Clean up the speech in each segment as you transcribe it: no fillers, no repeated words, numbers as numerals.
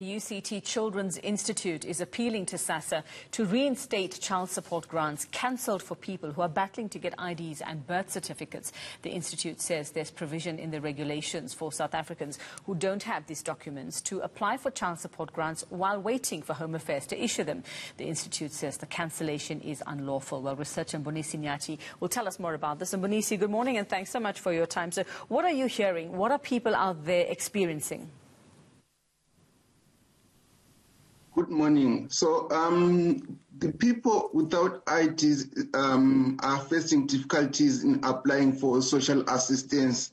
The UCT Children's Institute is appealing to Sassa to reinstate child support grants cancelled for people who are battling to get IDs and birth certificates. The Institute says there's provision in the regulations for South Africans who don't have these documents to apply for child support grants while waiting for Home Affairs to issue them. The Institute says the cancellation is unlawful. Well, researcher Mbonisi Nyathi will tell us more about this. And Mbonisi, good morning and thanks so much for your time. So what are you hearing? What are people out there experiencing? Good morning. So the people without IDs are facing difficulties in applying for social assistance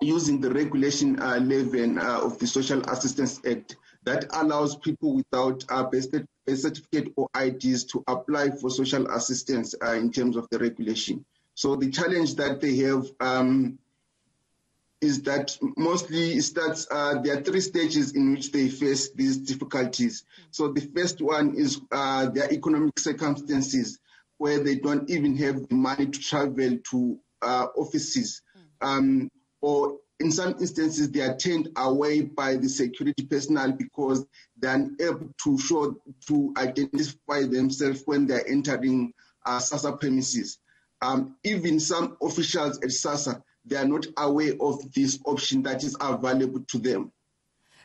using the Regulation 11 of the Social Assistance Act that allows people without a birth certificate or IDs to apply for social assistance in terms of the regulation. So the challenge that they have is that mostly there are three stages in which they face these difficulties. So the first one is their economic circumstances, where they don't even have the money to travel to offices, or in some instances they are turned away by the security personnel because they are unable to identify themselves when they are entering Sassa premises. Even some officials at Sassa, they are not aware of this option that is available to them.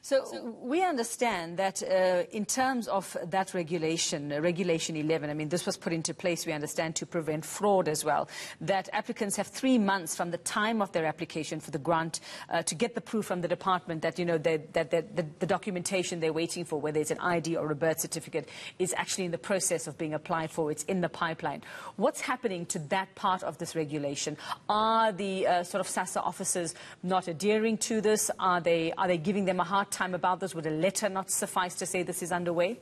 So we understand that in terms of that regulation, Regulation 11, I mean, this was put into place, we understand, to prevent fraud as well, that applicants have 3 months from the time of their application for the grant to get the proof from the department that, you know, the documentation they're waiting for, whether it's an ID or a birth certificate, is actually in the process of being applied for. It's in the pipeline. What's happening to that part of this regulation? Are the sort of Sassa officers not adhering to this? Are they giving them a hard time about this? Would a letter not suffice to say this is underway?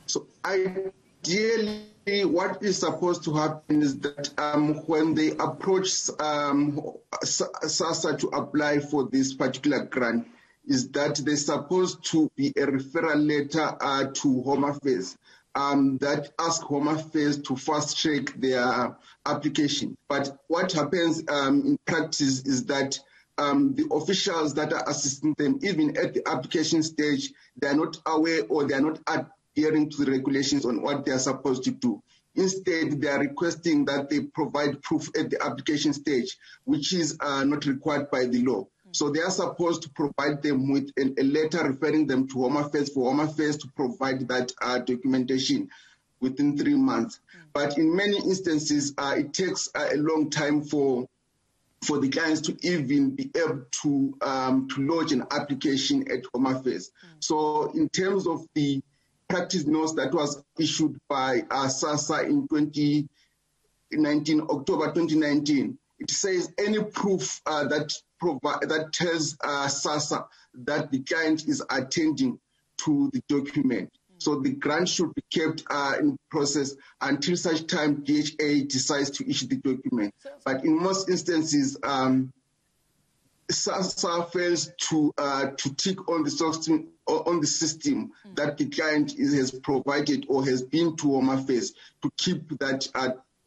So ideally, what is supposed to happen is that when they approach Sassa to apply for this particular grant, is that there's supposed to be a referral letter to Home Affairs that ask Home Affairs to fast-track their application. But what happens in practice is that the officials that are assisting them, even at the application stage, they are not aware or they are not adhering to the regulations on what they are supposed to do. Instead, they are requesting that they provide proof at the application stage, which is not required by the law. So they are supposed to provide them with a letter referring them to Home Affairs for Home Affairs to provide that documentation within 3 months. But in many instances, it takes a long time for the clients to even be able to lodge an application at Home Affairs. So in terms of the practice notes that was issued by Sassa in October 2019, it says any proof that tells Sassa that the client is attending to the document. So the grant should be kept in process until such time DHA decides to issue the document. But in most instances, Sassa fails to tick on the system that the client has provided or has been to Home Affairs to keep that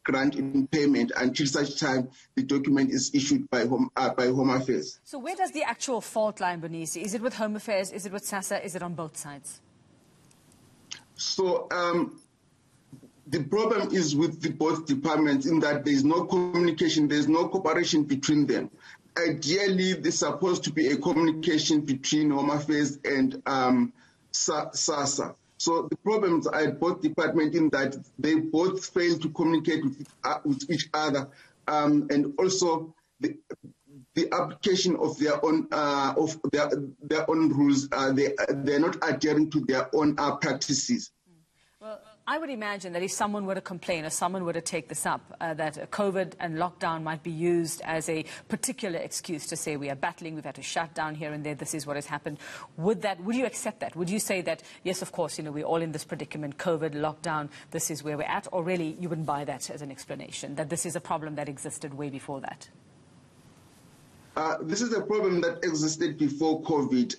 grant in payment until such time the document is issued by Home Affairs. So where does the actual fault lie, Mbonisi? Is it with Home Affairs? Is it with Sassa? Is it on both sides? So the problem is with both departments in that there is no communication, there is no cooperation between them. Ideally, there's supposed to be a communication between Home Affairs and Sassa. So the problems are at both departments in that they both fail to communicate with each other, and also the application of their own rules. They're not adhering to their own practices. Well, I would imagine that if someone were to complain or someone were to take this up, that COVID and lockdown might be used as a particular excuse to say we are battling, we've had to shut down here and there, this is what has happened. Would you accept that? Would you say that, yes, of course, you know, we're all in this predicament, COVID, lockdown, this is where we're at, or really you wouldn't buy that as an explanation, that this is a problem that existed way before that? This is a problem that existed before COVID.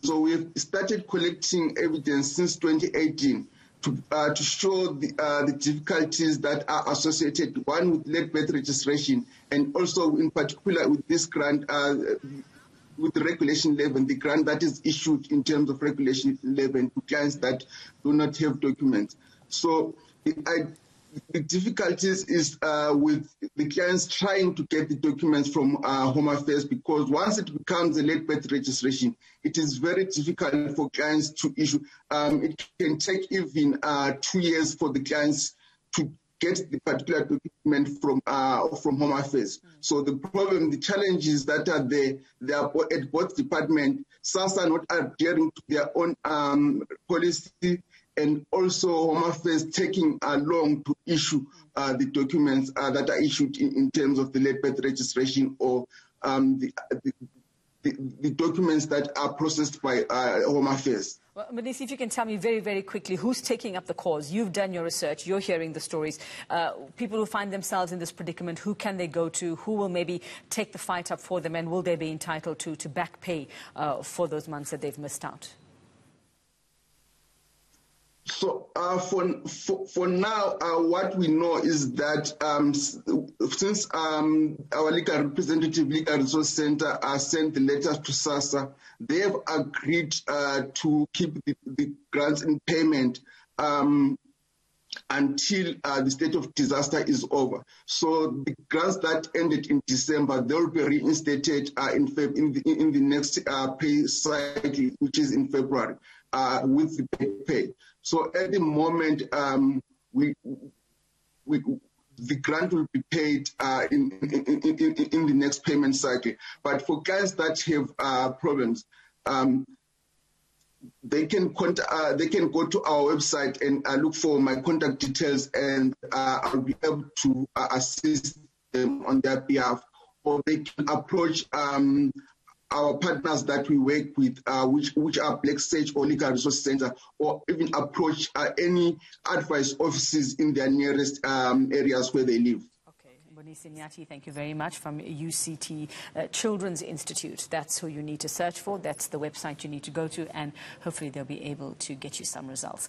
So we've started collecting evidence since 2018 to show the difficulties that are associated, one, with late birth registration, and also in particular with this grant, with Regulation 11, the grant that is issued in terms of Regulation 11 to clients that do not have documents. So the difficulties is with the clients trying to get the documents from Home Affairs, because once it becomes a late birth registration, it is very difficult for clients to issue. It can take even 2 years for the clients to get the particular document from Home Affairs. So the challenges that are there, they are at both departments. Sassa not adhering to their own policy, and also Home Affairs taking long to issue the documents that are issued in terms of the late birth registration or the documents that are processed by Home Affairs. Well, Mbonisi, if you can tell me very, very quickly, who's taking up the cause? You've done your research, you're hearing the stories. People who find themselves in this predicament, who can they go to? Who will maybe take the fight up for them, and will they be entitled to back pay for those months that they've missed out? So for now, what we know is that since our legal representative, Legal Resource Center, sent the letters to Sassa, they have agreed to keep the grants in payment until the state of disaster is over. So the grants that ended in December, they will be reinstated in the next pay cycle, which is in February, with the pay. So at the moment, the grant will be paid in the next payment cycle. But for clients that have problems, they can go to our website and look for my contact details, and I'll be able to assist them on their behalf. Or they can approach our partners that we work with, which are Black Sage or Legal Resource Center, or even approach any advice offices in their nearest areas where they live. Okay, Mbonisi Nyathi, thank you very much, from UCT Children's Institute. That's who you need to search for. That's the website you need to go to, and hopefully they'll be able to get you some results.